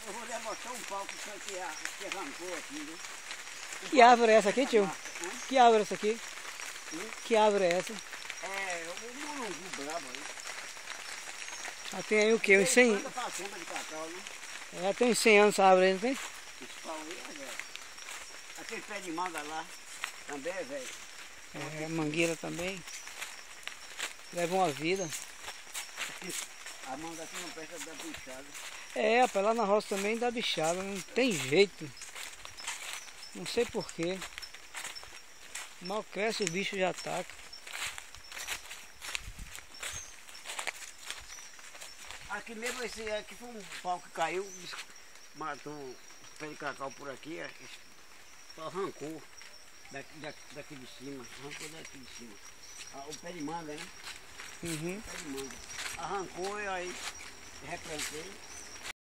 Eu vou lhe mostrar um pau que arrancou aqui, viu? Que árvore é essa aqui, tio? Que árvore é essa aqui? Que árvore é essa? É, o mulungu brabo aí. Ah, tem aí o quê? Uns 100... Planta pra sombra de cacau, né? É, tem uns 100 anos essa árvore aí, não tem? Esse pau aí é velho. Aquele pé de manga lá também é velho. É, mangueira também. Leva uma vida. A manga aqui não presta da bichada. É, rapaz, lá na roça também dá bichada, não tem jeito. Não sei porquê. Mal cresce, o bicho já ataca. Aqui mesmo, esse aqui foi um pau que caiu, matou um pé de cacau por aqui, só arrancou daqui de cima, arrancou daqui de cima. Ah, o pé de manga, né? Uhum. O pé de manga. Arrancou e aí replantei.